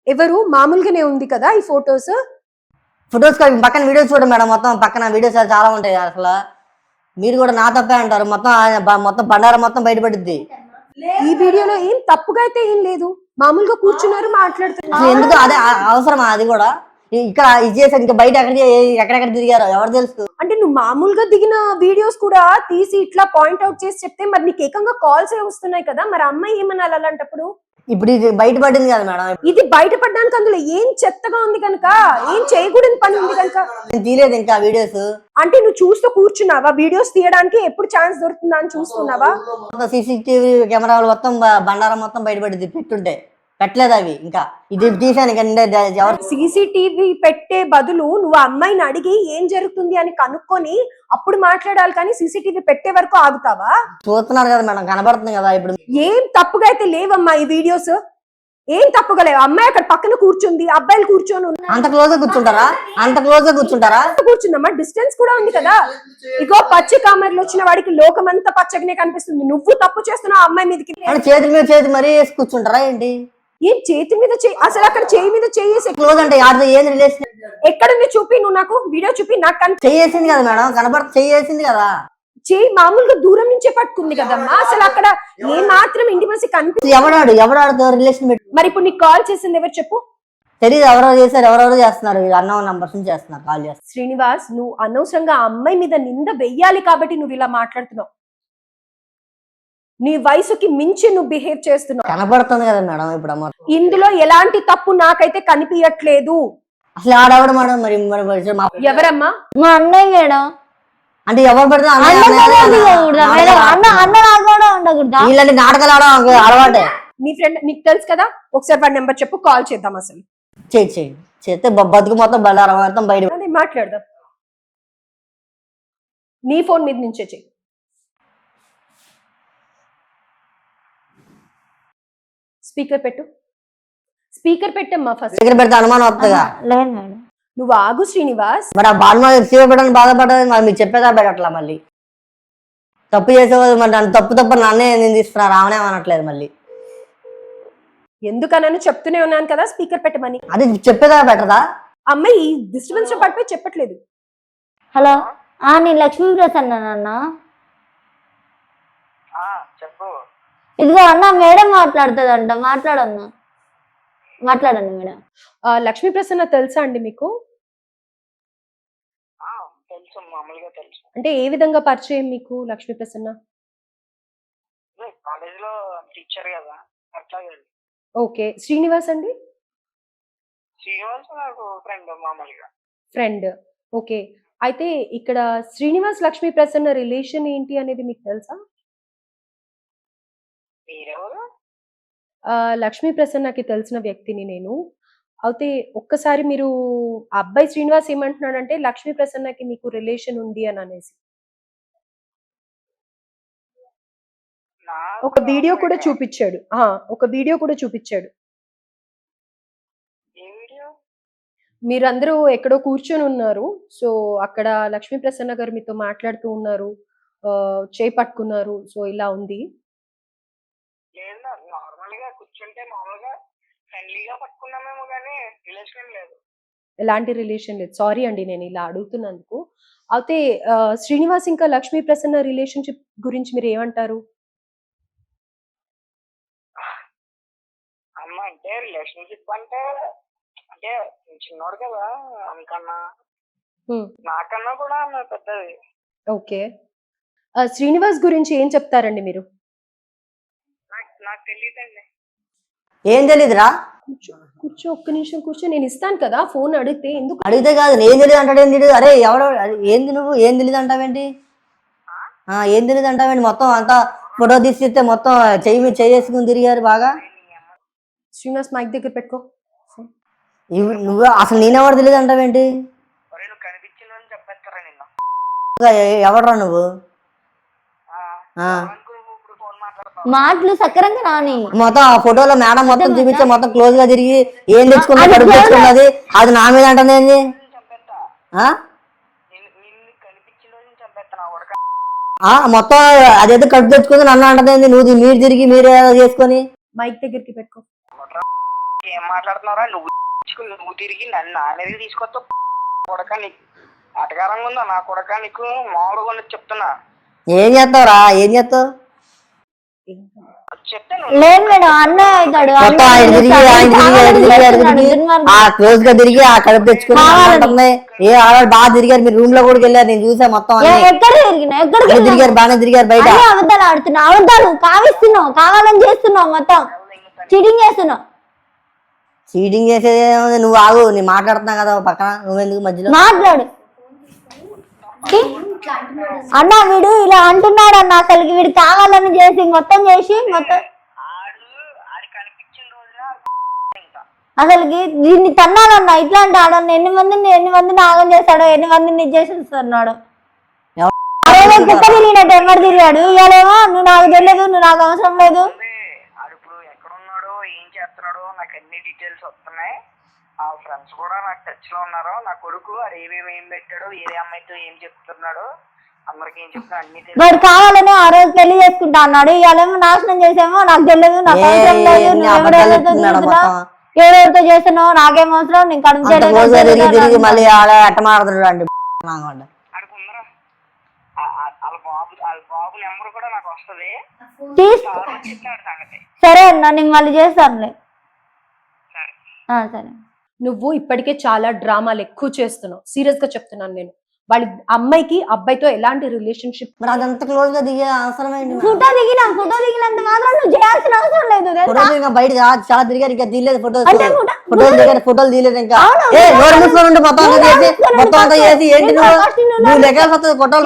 ఎవరు? మామూలుగానే ఉంది కదా ఈ ఫొటోస్. పక్కన వీడియోస్ చూడండి మేడం. మొత్తం పక్కన వీడియోస్ చాలా ఉంటాయి. అసలు మీరు కూడా నా తప్పే అంటారు. మొత్తం బండారం మొత్తం బయటపడుద్ది. ఈ వీడియోలో ఏం తప్పుగా అయితే ఏం లేదు. మామూలుగా కూర్చున్నారు, మాట్లాడుతున్నారు. ఎందుకు అదే అవసరమా? అది కూడా ఇక్కడ ఇది చేసారు. ఇంకా బయట ఎక్కడెక్కడ తిరిగారో ఎవరు తెలుసు? అంటే నువ్వు మామూలుగా దిగిన వీడియోస్ కూడా తీసి ఇట్లా పాయింట్ అవుట్ చేసి చెప్తే మరి నీకు ఏకంగా కాల్స్ వస్తున్నాయి కదా. మరి అమ్మాయి ఏమనాలి అలాంటప్పుడు? ఇప్పుడు ఇది బయటపడింది కదా మేడం. ఇది బయటపడడానికి అందులో ఏం చెత్తగా ఉంది కనుక, ఏం చేయకూడని పని ఉంది కనుక నేను తీయలేదు ఇంకా వీడియోస్. అంటే నువ్వు చూస్తూ కూర్చున్నావా? వీడియోస్ తీయడానికి ఎప్పుడు ఛాన్స్ దొరుకుతుందా అని చూస్తున్నావా? సీసీటీవీ కెమెరాలు మొత్తం బండారం మొత్తం బయటపడింది పెట్టుంటే. పెట్టలేదు అవి ఇంకా ఇది తీసాను ఇంకా ఎవరు సీసీటీవీ పెట్టే బదులు నువ్వు ఆ అమ్మాయిని అడిగి ఏం జరుగుతుంది అని కనుక్కొని అప్పుడు మాట్లాడాలి, కానీ సీసీటీవీ పెట్టే వరకు ఆగుతావా? చూస్తున్నారు కదా మేడం, కనబడుతుంది కదా ఇప్పుడు. ఏం తప్పుగా అయితే లేవమ్మా ఈ వీడియోస్, ఏం తప్పుగా లేవు. అమ్మాయి అక్కడ పక్కన కూర్చుంది, అబ్బాయిలు కూర్చొని అంత క్లోజ్ గా కూర్చుంటారా? అంత క్లోజ్ గా కూర్చుంటారా? కూర్చుందమ్మా, డిస్టెన్స్ కూడా ఉంది కదా. ఇగో పచ్చి కామెర్లు వచ్చిన వాడికి లోకమంతా పచ్చగానే కనిపిస్తుంది. నువ్వు తప్పు చేస్తున్నావు అమ్మాయి మీదకి. అంటే చేతి మీద చేతి మరీ వేసి కూర్చుంటారా ఏంటి? ఏం చేతి మీద చేయి, అసలు అక్కడ చేయి మీద చేసి క్లోజ్ అంటే ఏంది రిలేషన్? ఎక్కడుంది చూపి, నువ్వు నాకు వీడియో చూపి. నాకు చేసింది కదా మేడం, కనబడుతుంది చేసింది కదా. చేయి మామూలుగా దూరం నుంచే పట్టుకుంది కదమ్మా. అసలు అక్కడ ఏ మాత్రం ఇంటిమసీ కనిపి ఎవడాడుతో రిలేషన్ పెట్టి. మరి ఇప్పుడు నీకు కాల్ చేసింది ఎవరు చెప్పు? తెలియదు, ఎవరెవరు చేశారు, ఎవరెవరు చేస్తున్నారు, అన్నోన్ నంబర్స్ నుంచి చేస్తున్నారు, కాల్ చేస్తారు. శ్రీనివాస్, నువ్వు అనవసరంగా ఆ అమ్మాయి మీద నింద వెయ్యాలి కాబట్టి నువ్వు ఇలా మాట్లాడుతున్నావు. నీ వయసుకి మించి నువ్వు బిహేవ్ చేస్తున్నావు. కనబడుతుంది కదా మేడం ఇప్పుడు అమ్మ. ఇందులో ఎలాంటి తప్పు నాకైతే కనిపించట్లేదు. అసలు ఆడవడం మేడం మరి ఎవరమ్మా? మా అన్నయ్య మేడం. అంటే ఎవరు పెడితే వీళ్ళని నాటకాలు ఆడడం అలవాటే. నీ ఫ్రెండ్ నీకు తెలుసు కదా, ఒకసారి వాడి నెంబర్ చెప్పు, కాల్ చేద్దాం. అసలు చేస్తే బతుకు మొత్తం బయట మొత్తం బయట అదే మాట్లాడదాం. నీ ఫోన్ మీద నుంచే చెయ్యి. స్పీకర్ పెట్టు, స్పీకర్ పెట్టమ్మా. ఫస్ట్ దగ్గర పెడితే అనుమానం వస్తుందిగా. లేదు మేడం. నువ్వు ఆగు శ్రీనివాస్. మరి ఆ బాల్మ రిసీవ్ పెట్టడానికి బాధపడదు మరి మీరు చెప్పేదా పెట్టట్లా? మళ్ళీ తప్పు చేసేవాళ్ళు మరి నన్ను తప్పు నన్నే నిందిస్తున్నారు, ఆమెనేమనట్లేదు మళ్ళీ. ఎందుకనని చెప్తూనే ఉన్నాను కదా స్పీకర్ పెట్టమని. అది చెప్పేదా పెట్టదా? అమ్మాయి డిస్టర్బెన్స్ పడిపోయి చెప్పట్లేదు. హలో, నేను లక్ష్మీ ప్రసన్న అన్న. చెప్పు. ఇదిగో అన్న, మేడం మాట్లాడుతుందంట, మాట్లాడన్నా. మాట్లాడండి మేడం. లక్ష్మీ ప్రసన్న తెలుసా అండి మీకు? తెలుసు, మామూలుగా తెలుసు. అంటే ఏ విధంగా పరిచయం మీకు లక్ష్మీ ప్రసన్న? కాలేజ్ లో టీచర్ కదా, అట్లాగే. ఓకే. శ్రీనివాస్ అండి? శ్రీనివాస్ నాకు ఫ్రెండ్, మామూలుగా ఫ్రెండ్. ఓకే. అయితే ఇక్కడ శ్రీనివాస్ లక్ష్మీ ప్రసన్న రిలేషన్ ఏంటి అనేది మీకు తెలుసా? మీరెవరు? లక్ష్మీ ప్రసన్నకి తెలిసిన వ్యక్తిని నేను. అయితే ఒక్కసారి మీరు అబ్బాయి శ్రీనివాస్ ఏమంటున్నాడంటే లక్ష్మీ ప్రసన్నకి మీకు రిలేషన్ ఉంది అని అనేసి ఒక వీడియో కూడా చూపించాడు. ఒక వీడియో కూడా చూపించాడు. మీరందరూ ఎక్కడో కూర్చొని ఉన్నారు. సో అక్కడ లక్ష్మీ ప్రసన్న గారు మీతో మాట్లాడుతూ ఉన్నారు, చేయి పట్టుకున్నారు. సో ఇలా ఉంది. నార్మల్ గా కూర్చుంటే మామూలుగా ఫ్రెండ్లీగా పట్టుకున్నామేమో కానీ రిలేషన్ లేదు. ఎలాంటి రిలేషన్ లేదు. సారీ అండి నేను ఇలా అడుగుతున్నందుకు. అయితే శ్రీనివాస్ ఇంకా లక్ష్మీ ప్రసన్న రిలేషన్షిప్ గురించి మీరు ఏమంటారు? అమ్మ అంటే రిలేషన్షిప్ అంటే అంటే చిన్నోడు కదా, అందుకన్నా నాకన్నా కూడా ఆమె పెద్దది. ఓకే. శ్రీనివాస్ గురించి ఏం చెప్తారండి మీరు? నాకు తెలియదండి. ఏం తెలీదురా? కూర్చో, ఒక్క నిమిషం కూర్చో, నేను ఇస్తాను కదా ఫోన్. అడిగితే ఎందుకు? అడిగితే కాదు, ఏం తెలియదు అంటాడేంటి? అరే ఎవడో ఏంది నువ్వు ఏం తెలియదు అంటావేంటి? ఏం తెలియదు అంటావేంటి? మొత్తం అంతా ఫోటో తీసిస్తే మొత్తం చెయ్యి మీద చేసుకుని తిరిగారు బాగా. శ్రీనివాస్ మైక్ దగ్గర పెట్టుకో. నువ్వు అసలు నేనెవరు తెలియదు అంటావేంటి? కనిపించిందని చెప్పేస్తారా నిన్న? ఎవడరా నువ్వు? మాటలు సక్రంగా రాని. మొత్తం ఆ ఫోటోలో మేడం మొత్తం చూపించే మొత్తం క్లోజ్ గా తిరిగి ఏం తెచ్చుకున్నది కడుపు తెచ్చుకున్నది అది నా మీద అంటుంది. మొత్తం అదేదో కడుపు తెచ్చుకుంది నన్ను అంటుంది. నువ్వు మీరు తిరిగి మీరే చేసుకొని మైక్ దగ్గరికి పెట్టుకో. ఏం మాట్లాడుతున్నారా? నువ్వు తిరిగి నన్ను నా మీద తీసుకొస్తావు కొడక. నీకు ఆటగారంగా ఉందా నా కొడక? నీకు మామూలుగా ఉన్నది చెప్తున్నా. ఏం చేస్తావురా? ఏం చేస్తావు? లేదు మేడం, అన్న అవుతాడు. క్లోజ్ గా తిరిగి ఆ కడుపు తెచ్చుకుని ఏ ఆడవాళ్ళు బాగా తిరిగారు. మీరు రూమ్ లో కూడా వెళ్ళారు, నేను చూసా మొత్తం. ఎక్కడ తిరిగారు, బాగానే తిరిగారు బయట. అబద్ధాలు ఆడుతున్నావు, అబద్ధాలు కావిస్తున్నావు, కావాలని చేస్తున్నావు, మొత్తం చీటింగ్ చేస్తున్నావు. చీటింగ్ చేసేది నువ్వు ఆగు, నేను మాట్లాడుతున్నా కదా పక్కన, నువ్వెందుకు మధ్యలో మాట్లాడు. అన్న వీడు ఇలా అంటున్నాడు అన్న, అసలు వీడు కావాలని చేసి మొత్తం చేసి మొత్తం అసలుకి దీన్ని తన్నాలన్నా ఇట్లాంటి ఆడన్నా ఎన్ని మందిని ఆగం చేస్తాడో, ఎన్ని మందిని ఇది చేసేస్తున్నాడు. కుక్క తిరిగినట్టు ఎవరు తిరిగాడు, ఇవాళేమో నువ్వు నాకు తెలియదు, నువ్వు నాకు అవసరం లేదు. ఆడు ఇప్పుడు ఎక్కడ ఉన్నాడో ఏం చేస్తున్నాడో నాకు అన్ని డీటెయిల్స్ వస్తున్నాయి. ఆ ఫ్రెండ్స్ కూడా నాకు టచ్ లో ఉన్నారు. నా కొడుకు ఆడు ఏం పెట్టాడో, ఏ అమ్మాయితో ఏం చెప్తున్నాడో, అందరికి ఏం చెప్తున్నా అన్ని వాడు కావాలని ఆ రోజు పెళ్లి చేసుకుంటా అన్నాడు, ఇవాళేమో నాశనం చేసేమో నాకు తెలియదు, నాకు అవసరం లేదు, నువ్వు ఎవరెవరితో చేస్తున్నావు నాకేం అవసరం, నేను కడుపు తిరిగి మళ్ళీ అట్ట మారుతున్నాడు. వాళ్ళ బాబు నెంబర్ కూడా నాకు వస్తుంది. సరే అన్న, నేను మళ్ళీ చేస్తానులే. సరే. నువ్వు ఇప్పటికే చాలా డ్రామాలు ఎక్కువ చేస్తున్నావు. సీరియస్ గా చెప్తున్నాను నేను. వాళ్ళ అమ్మాయికి అబ్బాయితో ఎలాంటి రిలేషన్షిప్? మరి అదంత క్లోజ్ గా దిగే అవసరమైంది. ఫోటో దిగినంత మాత్రం నువ్వు చేయాల్సిన అవసరం లేదు. బయట చాలా తిరిగారు, ఇంకా తీయలేదు ఫోటోలు తీయలేదు. ఇంకా నోరు మూసుకొని మొత్తం అంతా చేసి ఏంటి నువ్వు లెక్క ఫోటోలు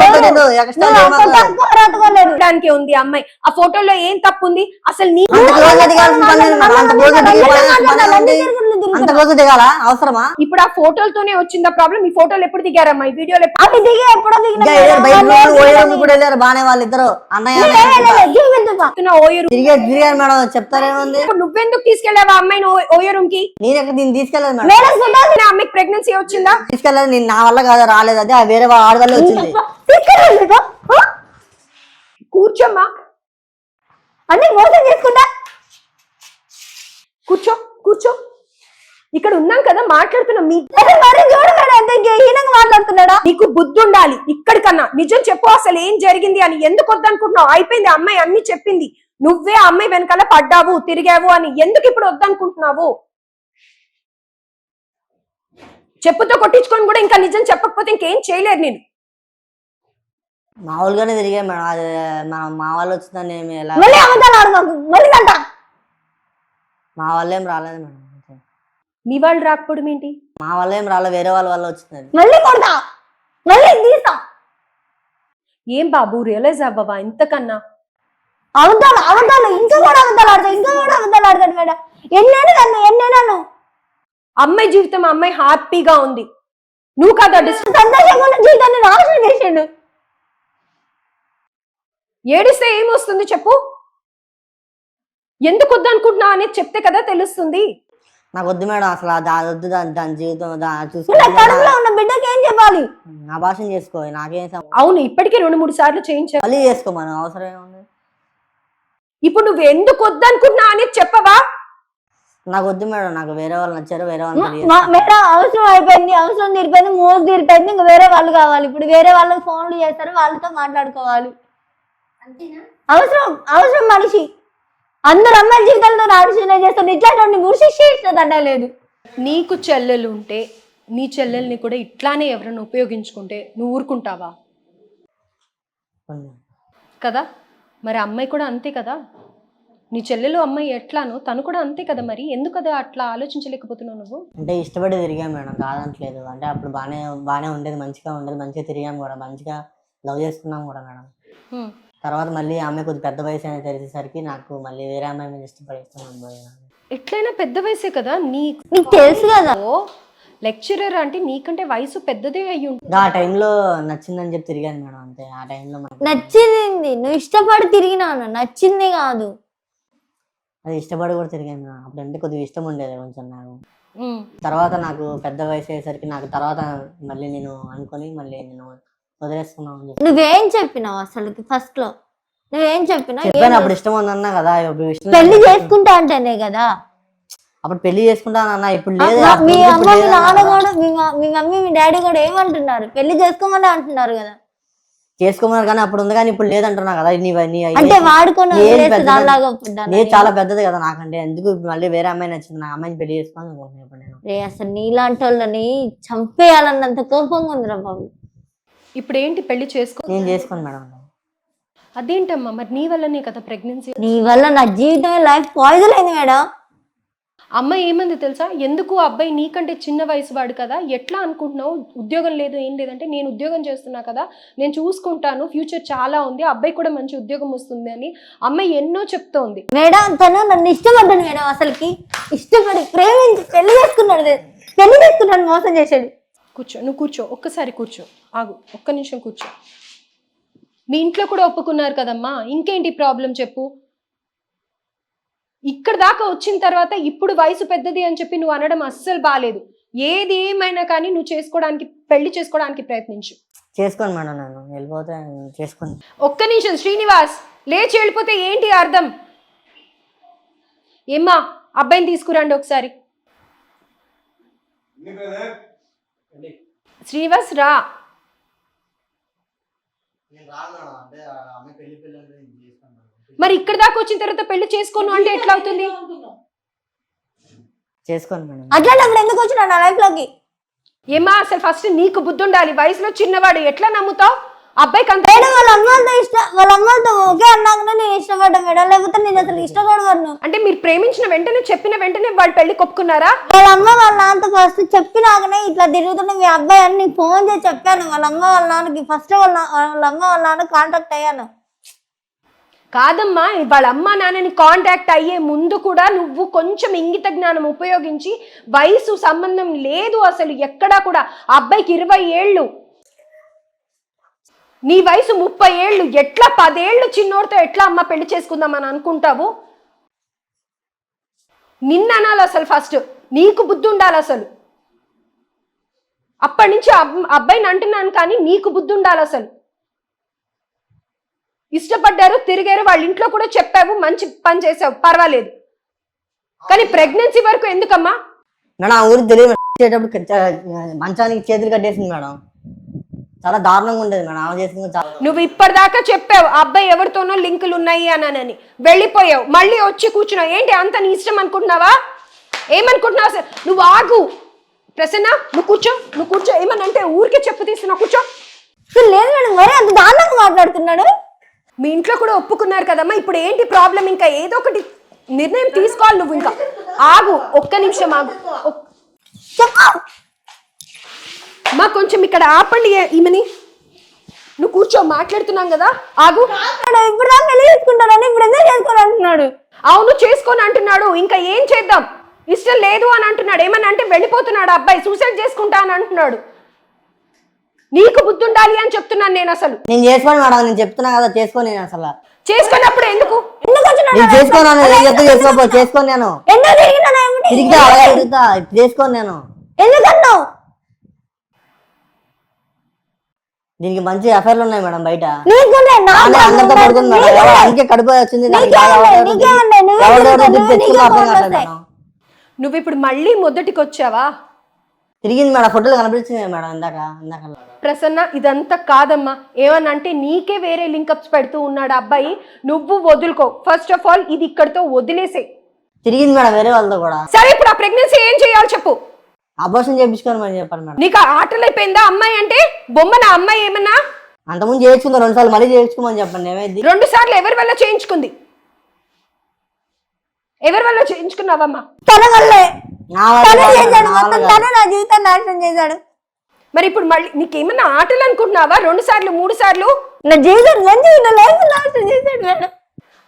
దానికి ఉంది అమ్మాయి. ఆ ఫోటోలో ఏం తప్పు ఉంది అసలు? నీ అంత క్లోజ్ దిగాల అవసరమా? ఇప్పుడు ఆ ఫోటోలతోనే వచ్చిందా ప్రాబ్లం? ఈ ఫోటోలు ఎప్పుడు దిగారమ్మా? ఈ వీడియోలో వెళ్ళారు బానే వాళ్ళిద్దరు అన్నయ్య తిరిగారు మేడం. చెప్తారేముంది? నువ్వెందుకు తీసుకెళ్ళావా అమ్మాయిని ఓయో రూమ్ కి? నేను ఎక్కడ దీన్ని తీసుకెళ్ళలేదు మేడం. అమ్మాయికి ప్రెగ్నెన్సీ వచ్చిందా? తీసుకెళ్ళలేదు, నేను నా వల్ల కాదు, రాలేదు. అదే వేరే ఆడవాళ్ళు వచ్చింది. కూర్చోమ్మా, అన్ని మోసం చేసుకుంటా. కూర్చో కూర్చో. ఇక్కడ ఉన్నాం కదా, మాట్లాడుతున్నాం. మాట్లాడుతున్నాడా? నీకు బుద్ధి ఉండాలి. ఇక్కడికన్నా నిజం చెప్పు, అసలు ఏం జరిగింది అని. ఎందుకు వద్దనుకుంటున్నావు? అయిపోయింది, అమ్మాయి అన్ని చెప్పింది. నువ్వే అమ్మాయి వెనకాల పడ్డావు, తిరిగావు అని. ఎందుకు ఇప్పుడు వద్దనుకుంటున్నావు? చెప్పుతో కొట్టించుకొని కూడా ఇంకా నిజం చెప్పకపోతే ఇంకేం చేయలేరు నేను. మామూలుగానే తిరిగా మేడం. అది మా వాళ్ళు వచ్చిందని మా వాళ్ళు ఏం రాలేదు మేడం. మీ వాళ్ళు రాకపోవడం ఏంటి? మా వల్ల ఏం రాలేదు, వేరే వాళ్ళ వల్ల వచ్చింది. ఏం బాబు, రియలైజ్ అవ్వవా ఇంతకన్నా? అవతాలు ఇంకా కూడా అవతాడు మేడం. ఎన్నైనా అమ్మాయి జీవితం, అమ్మాయి హ్యాపీగా ఉంది. నువ్వు కదా సంతోషంగా ఉన్న జీవితాన్ని నాశనం చేసాడు. ఏడిస్తే ఏమొస్తుంది చెప్పు? ఎందుకు వద్దనుకుంటున్నా అనేది చెప్తే కదా తెలుస్తుంది. నాకు వద్దు మేడం, అసలు వద్దు. దాని జీవితం ఉన్న బిడ్డకి ఏం చెప్పాలి? నా భాషను చేసుకో, నాకేం. అవును, ఇప్పటికే 2-3 సార్లు చేయించా. మళ్ళీ చేసుకో, మనం అవసరం ఏముంది? ఇప్పుడు నువ్వు ఎందుకు వద్దనుకుంటున్నా అనేది చెప్పవా? నాకు వద్దు మేడం, నాకు వేరే వాళ్ళు నచ్చారు, వేరే వాళ్ళు మేడం అవసరం అయిపోయింది, అవసరం తీరిపోయింది, మోజు తీరిపోయింది. ఇంకా వేరే వాళ్ళు కావాలి. ఇప్పుడు వేరే వాళ్ళకి ఫోన్లు చేస్తారు, వాళ్ళతో మాట్లాడుకోవాలి. అవసరం మనిషి. అందరు అమ్మాయి జీవితాలతో ఆలోచన చేస్తారు. ఇట్లాంటి మురిసిదండ లేదు. నీకు చెల్లెలు ఉంటే నీ చెల్లెల్ని కూడా ఇట్లానే ఎవరైనా ఉపయోగించుకుంటే నువ్వు ఊరుకుంటావా? కదా, మరి అమ్మాయి కూడా అంతే కదా. నీ చెల్లెలు అమ్మాయి ఎట్లానో తను కూడా అంతే కదా. మరి ఎందుకు కదా అట్లా ఆలోచించలేకపోతున్నావు నువ్వు? అంటే ఇష్టపడి తిరిగాం మేడం, కాదంటలేదు. అంటే అప్పుడు బాగానే ఉండేది, మంచిగా మంచిగా తిరిగాం కూడా, మంచిగా లవ్ చేసుకున్నాం కూడా మేడం. తర్వాత మళ్ళీ అమ్మాయి కొద్దిగా పెద్ద వయసు అని తెలిసేసరికి నాకు మళ్ళీ వేరే అమ్మాయి మీద ఇష్టపడిస్తున్నాను. ఎట్లయినా పెద్ద వయసే కదా. నీకు తెలుసు కదా, లెక్చరర్ అంటే నీకంటే వయసు పెద్దదే అయ్యి ఉంటుంది. ఆ టైంలో నచ్చిందని చెప్పి తిరిగాను మేడం, అంతే. ఆ టైంలో నచ్చింది, నువ్వు ఇష్టపడి తిరిగినాను, నచ్చింది కాదు. అది ఇష్టపడి కూడా తిరిగాను మేడం. అప్పుడంటే కొద్దిగా ఇష్టం ఉండేది కొంచెం నాకు. తర్వాత నాకు పెద్ద వయసు అయ్యేసరికి నాకు తర్వాత మళ్ళీ నేను అనుకొని మళ్ళీ నేను వదిలేసుకున్నాను. నువ్వేం చెప్పినావు అసలు? ఫస్ట్ లో నువ్వేం చెప్పినావు? అప్పుడు ఇష్టం ఉందన్నా కదా, పెళ్లి చేసుకుంటా అంటేనే కదా. అప్పుడు పెళ్లి చేసుకుంటానన్నా, ఇప్పుడు లేదు. మీ అమ్మ మీ నాన్న కూడా, మీ మమ్మీ మీ డాడీ కూడా ఏమంటున్నారు? పెళ్లి చేసుకోమని అంటున్నారు కదా. చేసుకోమన్నారు కానీ అప్పుడు ఉంది, కానీ ఇప్పుడు లేదంటున్నా కదా. అంటే వాడుకొని చాలా పెద్దది కదా నాకంటే. ఎందుకు మళ్ళీ వేరే అమ్మాయి నచ్చింది, నా అమ్మాయిని పెళ్లి చేసుకోవాలి అనుకుంటున్నాను. అసలు నీలాంటి వాళ్ళని చంపేయాలన్నంత కోపంగా ఉందిరా బాబు. ఇప్పుడు ఏంటి, పెళ్లి నేను చేసుకోను మేడం. అదేంటమ్మా, మరి నీ వల్లనే కదా ప్రెగ్నెన్సీ. నీ వల్ల నా జీవితమే లైఫ్ పాయిజన్ అయింది మేడం. అమ్మ ఏమంది తెలుసా, ఎందుకు అబ్బాయి నీకంటే చిన్న వయసు వాడు కదా, ఎట్లా అనుకుంటున్నావు, ఉద్యోగం లేదు ఏం లేదంటే, నేను ఉద్యోగం చేస్తున్నా కదా, నేను చూసుకుంటాను, ఫ్యూచర్ చాలా ఉంది, అబ్బాయి కూడా మంచి ఉద్యోగం వస్తుంది అని అమ్మాయి ఎన్నో చెప్తోంది. మేడం తను నన్ను ఇష్టపడ్డాను మేడం, అసలుకి ఇష్టపడి ప్రేమించి పెళ్లి చేసుకున్నాడు మోసం చేశాడు. కూర్చో, నువ్వు కూర్చో, ఒక్కసారి కూర్చో, ఆగు, ఒక్క నిమిషం కూర్చో. మీ ఇంట్లో కూడా ఒప్పుకున్నారు కదమ్మా, ఇంకేంటి ప్రాబ్లం చెప్పు. ఇక్కడ దాకా వచ్చిన తర్వాత ఇప్పుడు వయసు పెద్దది అని చెప్పి నువ్వు అనడం అస్సలు బాలేదు. ఏది ఏమైనా కానీ నువ్వు చేసుకోవడానికి, పెళ్లి చేసుకోవడానికి ప్రయత్నించు. చేసుకోండి మేడం, నేను వెళ్ళిపోతే చేసుకోండి. ఒక్క నిమిషం శ్రీనివాస్, లేచి వెళ్ళిపోతే ఏంటి అర్థం? ఏమ్మా అబ్బాయిని తీసుకురండి ఒకసారి. శ్రీనివాస్ రా. మరి ఇక్కడ దాకా వచ్చిన తర్వాత పెళ్లి చేసుకోను అంటే ఎట్లా అవుతుంది? చేసుకోండి మేడం. అట్లాంటప్పుడు ఎందుకు వచ్చినా నా లైఫ్ లోకి? ఏమా అసలు ఫస్ట్ నీకు బుద్ధి ఉండాలి. వయసులో చిన్నవాడు ఎట్లా నమ్ముతావు అబ్బాయికి? అంత వాళ్ళ అమ్మతో ఓకే అన్నాకనే నేను ఇష్టపడ్డా మేడం, లేకపోతే నేను అసలు ఇష్టపడను. అంటే మీరు ప్రేమించిన వెంటనే, చెప్పిన వెంటనే వాళ్ళు పెళ్లి కొప్పుకున్నారా? వాళ్ళ అమ్మ వాళ్ళ నాన్నతో ఫస్ట్ చెప్పినాకనే ఇట్లా తిరుగుతున్న మీ అబ్బాయి అని నీకు ఫోన్ చేసి చెప్పాను. వాళ్ళ అమ్మ వాళ్ళ నాన్నకి ఫస్ట్ వాళ్ళ అమ్మ వాళ్ళ నాన్న కాంటాక్ట్ అయ్యాను. కాదమ్మా, వాళ్ళ అమ్మ నాన్నని కాంటాక్ట్ అయ్యే ముందు కూడా నువ్వు కొంచెం ఇంగిత జ్ఞానం ఉపయోగించి, వయసు సంబంధం లేదు అసలు ఎక్కడా కూడా, అబ్బాయికి 20 ఏళ్ళు, నీ వయసు 30 ఏళ్ళు, ఎట్లా 10 ఏళ్ళు చిన్నోడితో ఎట్లా అమ్మ పెళ్లి చేసుకుందామని అనుకుంటావు? నిన్న అనాలి అసలు, ఫస్ట్ నీకు బుద్ధి ఉండాలి అసలు. అప్పటి నుంచి అబ్బాయిని అంటున్నాను కానీ నీకు బుద్ధి ఉండాలి అసలు. ఇష్టపడ్డారు, తిరిగారు, వాళ్ళ ఇంట్లో కూడా చెప్పావు, మంచి పని చేసావు, పర్వాలేదు. కానీ ప్రెగ్నెన్సీ వరకు ఎందుకమ్మా? మేడం ఆ ఊరికి తెలియదు, మంచానికి చేతులు కట్టేసింది మేడం, చాలా దారుణంగా ఉండేది మేడం ఆమె చేసింది. నువ్వు ఇప్పటిదాకా చెప్పావు అబ్బాయి ఎవరితోనో లింకులు ఉన్నాయి అని, వెళ్ళిపోయావు, మళ్ళీ వచ్చి కూర్చున్నావు. ఏంటి అంత నీ ఇష్టం అనుకుంటున్నావా? ఏమనుకుంటున్నావు అసలు? నువ్వు ఆగు ప్రసన్న, నువ్వు కూర్చో. ఏమనంటే ఊరికే చెప్పు తీస్తున్నావు, కూర్చో. లేదు మేడం, మరి అంత దారుణంగా మాట్లాడుతున్నాడు. మీ ఇంట్లో కూడా ఒప్పుకున్నారు కదమ్మా, ఇప్పుడు ఏంటి ప్రాబ్లం? ఇంకా ఏదో ఒకటి నిర్ణయం తీసుకోవాలి నువ్వు. ఇంకా ఆగు, ఒక్క నిమిషం ఆగు. మా కొంచెం ఇక్కడ ఆపండి ఈమెని. నువ్వు కూర్చో, మాట్లాడుతున్నాం కదా, ఆగు. ఇప్పుడు దాకా పెళ్లి చేసుకుంటానని ఇప్పుడు ఎందుకు చేసుకోవాలంటున్నాడు? అవును చేసుకొని అంటున్నాడు, ఇంకా ఏం చేద్దాం? ఇష్టం లేదు అని అంటున్నాడు. ఏమన్నా అంటే వెళ్ళిపోతున్నాడు అబ్బాయి, సూసైడ్ చేసుకుంటా అని అంటున్నాడు. నీకు బుద్ధి ఉండాలి అని చెప్తున్నాను నేను. అసలు నేను చేసుకోను మేడం, నేను చెప్తున్నా కదా చేసుకోని. నేను అసలు చేసుకున్నప్పుడు ఎందుకు చేసుకోను నేను చేసుకోను నేను. ఎందుకన్నావు? దీనికి మంచి అఫైర్లు ఉన్నాయి మేడం బయట, నీకున్నాయి, అందరితో పడుతుంది మేడం. అందుకే కడుపు వచ్చింది. నువ్వు ఇప్పుడు మళ్ళీ మొదటికి వచ్చావా? తిరిగింది మేడం, ఫోటోలు కనిపించింది మేడం ఇందాక. ప్రసన్న ఇదంతా కాదమ్మా. ఏమన్నా అంటే నీకే వేరే లింకప్స్ పెడుతూ ఉన్నాడు అబ్బాయి, నువ్వు వదులుకో. ఫస్ట్ ఆఫ్ ఆల్ ఇది ఇక్కడితో వదిలేసే. తిరిగింది మేడం వేరే వాళ్ళతో కూడా. సరే ఇప్పుడు ఆ ప్రెగ్నెన్సీ ఏం చేయాలి చెప్పు? అబార్షన్ చేయించుకోని మరి చెప్పండి మేడం. నీకు ఆటలు అయిపోయిందా? అమ్మాయి అంటే బొమ్మన అమ్మాయి ఏమన్నా? అంతకుముందు చేయించుకుందా 2 సార్లు, మళ్ళీ చేయించుకోమని చెప్పండి. ఏమైంది? 2 సార్లు ఎవరి వల్ల చేయించుకుంది? ఎవరి వల్ల చేయించుకున్నావమ్మా? తన వల్లే. తనే నా జీవితాన్ని నాశనం చేశాడు. మరి ఇప్పుడు మళ్ళీ నీకేమన్నా ఆటలు అనుకుంటున్నావా? 2 సార్లు 3 సార్లు నా జీవితం లైఫ్ నాశనం చేశాడు మేడం.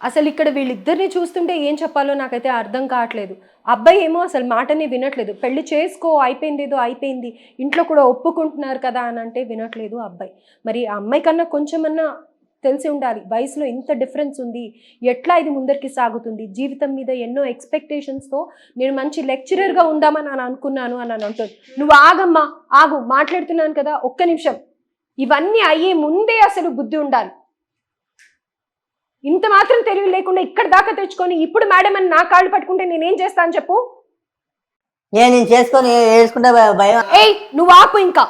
అసలు ఇక్కడ వీళ్ళిద్దరిని చూస్తుంటే ఏం చెప్పాలో నాకైతే అర్థం కావట్లేదు. అబ్బాయి ఏమో అసలు మాటనే వినట్లేదు. పెళ్లి చేసుకో, అయిపోయింది, ఏదో అయిపోయింది, ఇంట్లో కూడా ఒప్పుకుంటున్నారు కదా అని అంటే వినట్లేదు అబ్బాయి. మరి ఆ అమ్మాయి కన్నా కొంచెమన్నా తెలిసి ఉండాలి, వయసులో ఇంత డిఫరెన్స్ ఉంది, ఎట్లా ఇది ముందరికి సాగుతుంది, జీవితం మీద ఎన్నో ఎక్స్పెక్టేషన్స్తో నేను మంచి లెక్చరర్గా ఉందామని అని అనుకున్నాను అని అంటుంది. నువ్వు ఆగమ్మా, ఆగు, మాట్లాడుతున్నాను కదా, ఒక్క నిమిషం. ఇవన్నీ అయ్యే ముందే అసలు బుద్ధి ఉండాలి. ఇంత మాత్రం తెలివి లేకుండా ఇక్కడ దాకా తెచ్చుకొని ఇప్పుడు మేడం అని నా కాళ్ళు పట్టుకుంటే నేనేం చేస్తాను చెప్పు? నేను చేసుకొని వేసుకుంటే భయం. ఏయ్ నువ్వు ఆపు. ఇంకా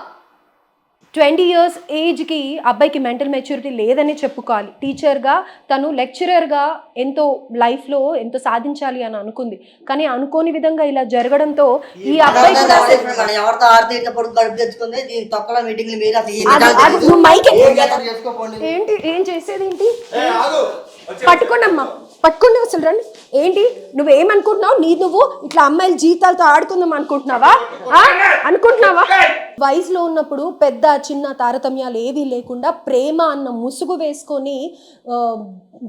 20 years ఏజ్కి అబ్బాయికి మెంటల్ మెచ్యూరిటీ లేదని చెప్పుకోవాలి. టీచర్గా తను లెక్చరర్గా ఎంతో లైఫ్లో ఎంతో సాధించాలి అని అనుకుంది, కానీ అనుకోని విధంగా ఇలా జరగడంతో ఈ అబ్బాయి ఏంటి ఏం చేసేది ఏంటి? పట్టుకోండి అమ్మా, పట్టుకోండి, అసలు రండి. ఏంటి నువ్వేమనుకుంటున్నావు? నువ్వు ఇట్లా అమ్మాయిల జీవితాలతో ఆడుకుందాం అనుకుంటున్నావా? అనుకుంటున్నావా? వయసులో ఉన్నప్పుడు పెద్ద చిన్న తారతమ్యాలు ఏవీ లేకుండా ప్రేమ అన్న ముసుగు వేసుకొని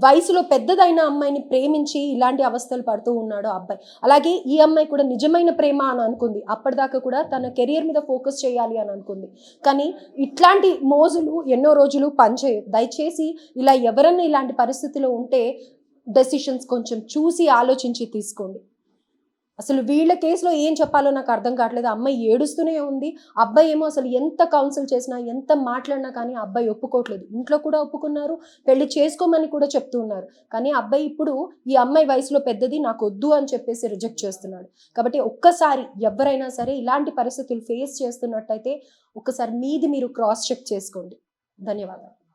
వయసులో పెద్దదైన అమ్మాయిని ప్రేమించి ఇలాంటి అవస్థలు పడుతూ ఉన్నాడు అబ్బాయి. అలాగే ఈ అమ్మాయి కూడా నిజమైన ప్రేమ అని అనుకుంది. అప్పటిదాకా కూడా తన కెరియర్ మీద ఫోకస్ చేయాలి అని అనుకుంది. కానీ ఇట్లాంటి మోజులు ఎన్నో రోజులు పనిచేయవు. దయచేసి ఇలా ఎవరన్నా ఇలాంటి పరిస్థితిలో ఉంటే డెసిషన్స్ కొంచెం చూసి ఆలోచించి తీసుకోండి. అసలు వీళ్ళ కేసులో ఏం చెప్పాలో నాకు అర్థం కావట్లేదు. అమ్మాయి ఏడుస్తూనే ఉంది. అబ్బాయి ఏమో అసలు ఎంత కౌన్సిల్ చేసినా ఎంత మాట్లాడినా కానీ అబ్బాయి ఒప్పుకోవట్లేదు. ఇంట్లో కూడా ఒప్పుకున్నారు, పెళ్లి చేసుకోమని కూడా చెప్తూ ఉన్నారు. కానీ అబ్బాయి ఇప్పుడు ఈ అమ్మాయి వయసులో పెద్దది, నాకు వద్దు అని చెప్పేసి రిజెక్ట్ చేస్తున్నాడు. కాబట్టి ఒక్కసారి ఎవరైనా సరే ఇలాంటి పరిస్థితులు ఫేస్ చేస్తున్నట్టయితే ఒక్కసారి మీది మీరు క్రాస్ చెక్ చేసుకోండి. ధన్యవాదాలు.